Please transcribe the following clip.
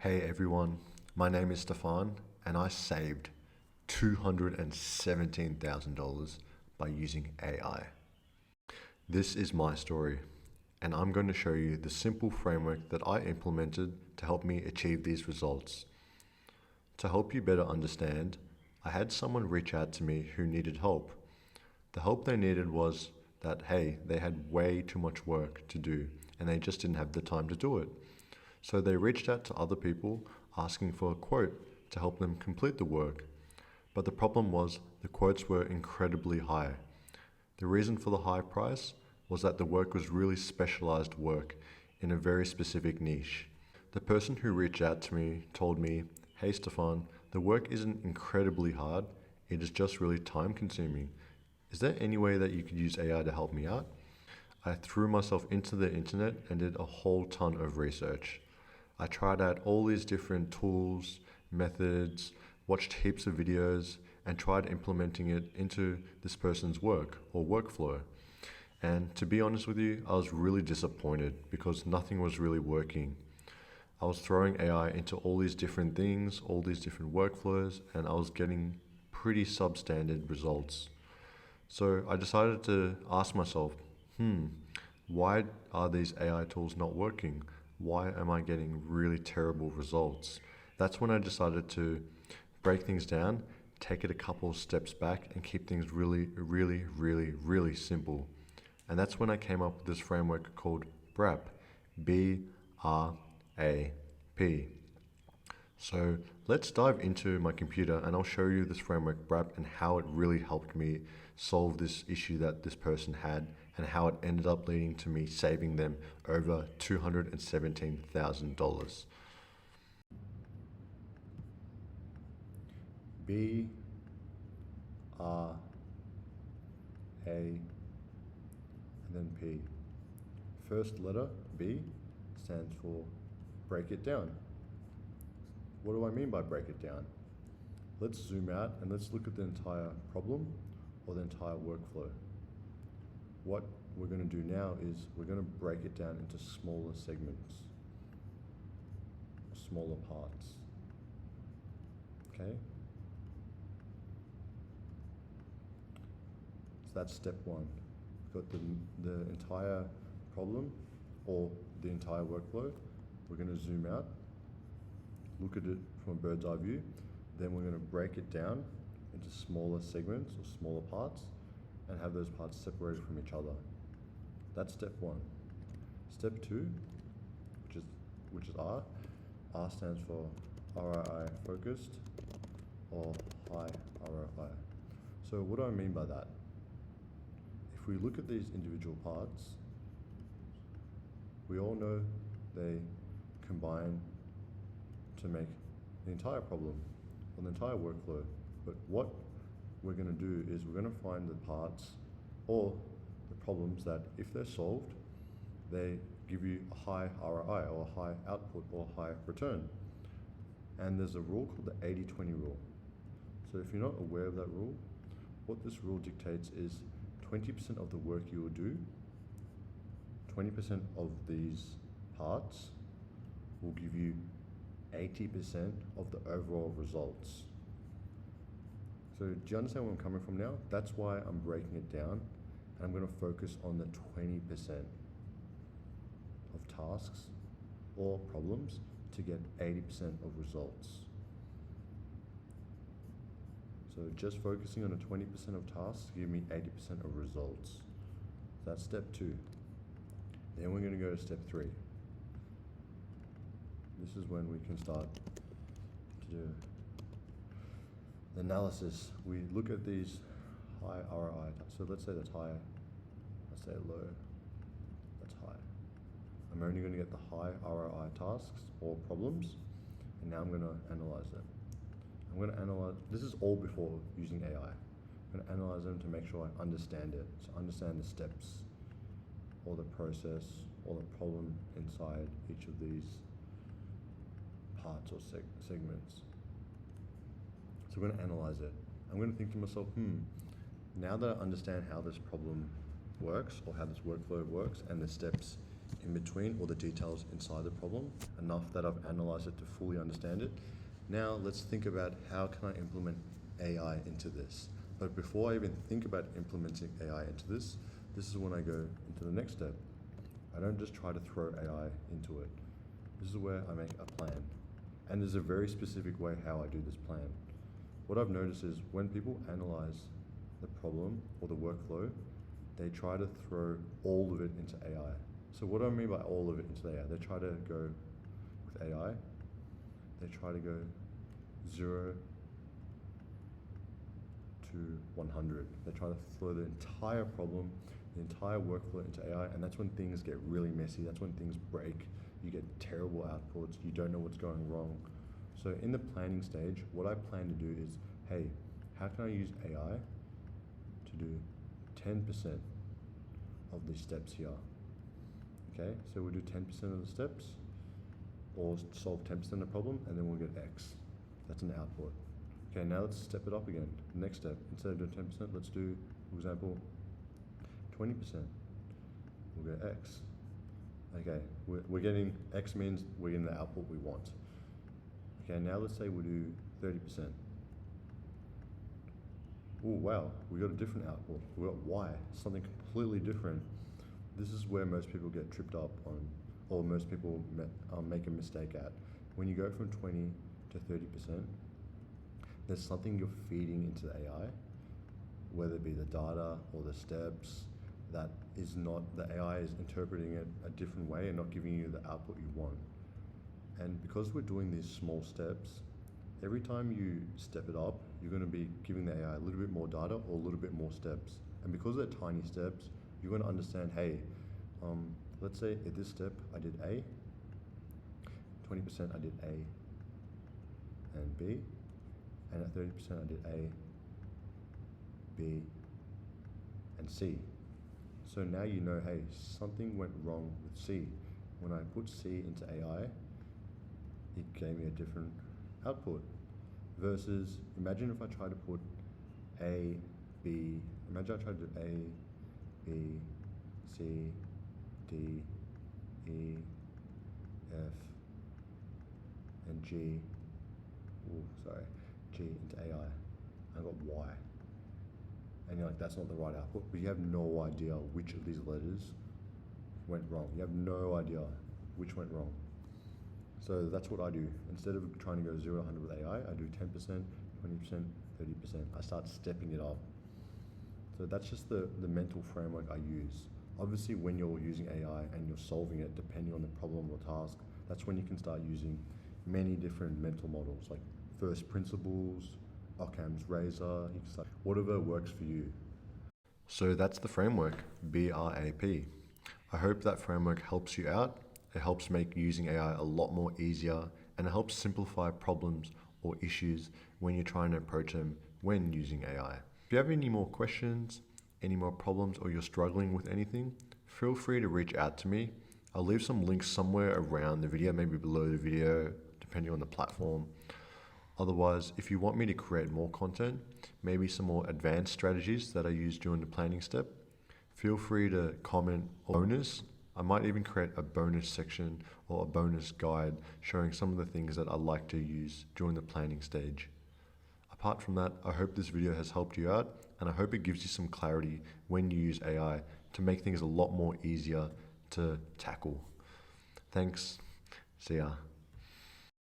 Hey everyone, my name is Stefan and I saved $217,000 by using AI. This is my story and I'm going to show you the simple framework that I implemented to help me achieve these results. To help you better understand, I had someone reach out to me who needed help. The help they needed was that, hey, they had way too much work to do and they just didn't have the time to do it. So they reached out to other people asking for a quote to help them complete the work. But the problem was the quotes were incredibly high. The reason for the high price was that the work was really specialized work in a very specific niche. The person who reached out to me told me, hey Stefan, the work isn't incredibly hard, it is just really time consuming. Is there any way that you could use AI to help me out? I threw myself into the internet and did a whole ton of research. I tried out all these different tools, methods, watched heaps of videos, and tried implementing it into this person's work or workflow. And to be honest with you, I was really disappointed because nothing was really working. I was throwing AI into all these different things, all these different workflows, and I was getting pretty substandard results. So I decided to ask myself, why are these AI tools not working? Why am I getting really terrible results? That's when I decided to break things down, take it a couple of steps back, and keep things really simple. And that's when I came up with this framework called BRAP, B-R-A-P. So let's dive into my computer and I'll show you this framework BRAP and how it really helped me solve this issue that this person had and how it ended up leading to me saving them over $217,000. B R A and then P. First letter B stands for break it down. What do I mean by break it down? Let's zoom out and let's look at the entire problem or the entire workflow. What we're going to do now is we're going to break it down into smaller segments, smaller parts. Okay? So that's step one. We've got the entire problem or the entire workflow. We're going to zoom out, look at it from a bird's eye view, then we're going to break it down into smaller segments or smaller parts and have those parts separated from each other. That's step one. Step two, which is R. R stands for ROI focused or high ROI. So what do I mean by that? If we look at these individual parts, we all know they combine to make the entire problem or the entire workflow. But what we're going to do is we're going to find the parts or the problems that if they're solved, they give you a high ROI or a high output or high return. And there's a rule called the 80-20 rule. So if you're not aware of that rule, what this rule dictates is 20% of the work you will do, 20% of these parts will give you 80% of the overall results. So do you understand where I'm coming from now? That's why I'm breaking it down and I'm going to focus on the 20% of tasks or problems to get 80% of results. So just focusing on the 20% of tasks to give me 80% of results. That's step two. Then we're going to go to step three. This is when we can start to do the analysis. We look at these high ROI. So let's say that's high, let's say low, that's high. I'm only going to get the high ROI tasks or problems, and now I'm going to analyze them. I'm going to analyze, this is all before using AI. I'm going to analyze them to make sure I understand it. So understand the steps or the process or the problem inside each of these parts or segments. So we're going to analyze it. I'm going to think to myself, now that I understand how this problem works or how this workflow works and the steps in between or the details inside the problem, enough that I've analyzed it to fully understand it. Now let's think about how can I implement AI into this. But before I even think about implementing AI into this is when I go into the next step. I don't just try to throw AI into it. This is where I make a plan. And there's a very specific way how I do this plan. What I've noticed is when people analyze the problem or the workflow, they try to throw all of it into AI. So what do I mean by all of it into AI? They try to go with AI, they try to go 0 to 100. They try to throw the entire problem, the entire workflow into AI, and that's when things get really messy. That's when things break. You get terrible outputs. You don't know what's going wrong. So in the planning stage, what I plan to do is, hey, how can I use AI to do 10% of these steps here? Okay, so we'll do 10% of the steps, or solve 10% of the problem, and then we'll get X. That's an output. Okay, now let's step it up again. Next step, instead of doing 10%, let's do, for example, 20%. We'll get X. Okay, we're getting, X means we're getting the output we want. Okay, now let's say we do 30%. Oh wow, we got a different output. We got Y, something completely different. This is where most people get tripped up on, or most people make a mistake at. When you go from 20 to 30%, there's something you're feeding into the AI, whether it be the data or the steps, that is not, the AI is interpreting it a different way and not giving you the output you want. And because we're doing these small steps, every time you step it up, you're going to be giving the AI a little bit more data or a little bit more steps. And because they're tiny steps, you're going to understand, hey, let's say at this step I did A, 20% I did A and B, and at 30% I did A, B, and C. So now you know, hey, something went wrong with C. When I put C into AI, it gave me a different output. Versus, imagine if I try to put A, B, imagine I tried to do A, B, C, D, E, F, and G, G into AI. I got Y. And you're like, that's not the right output, but you have no idea which of these letters went wrong. You have no idea which went wrong. So that's what I do. Instead of trying to go 0 to 100 with AI, I do 10%, 20%, 30%. I start stepping it up. So that's just the mental framework I use. Obviously, when you're using AI and you're solving it, depending on the problem or task, that's when you can start using many different mental models, like first principles, Occam's razor, you can start, whatever works for you. So that's the framework, BRAP. I hope that framework helps you out. It helps make using AI a lot more easier, and it helps simplify problems or issues when you're trying to approach them when using AI. If you have any more questions, any more problems, or you're struggling with anything, feel free to reach out to me. I'll leave some links somewhere around the video, maybe below the video, depending on the platform. Otherwise, if you want me to create more content, maybe some more advanced strategies that I use during the planning step, feel free to comment or bonus. I might even create a bonus section or a bonus guide showing some of the things that I like to use during the planning stage. Apart from that, I hope this video has helped you out, and I hope it gives you some clarity when you use AI to make things a lot more easier to tackle. Thanks. See ya.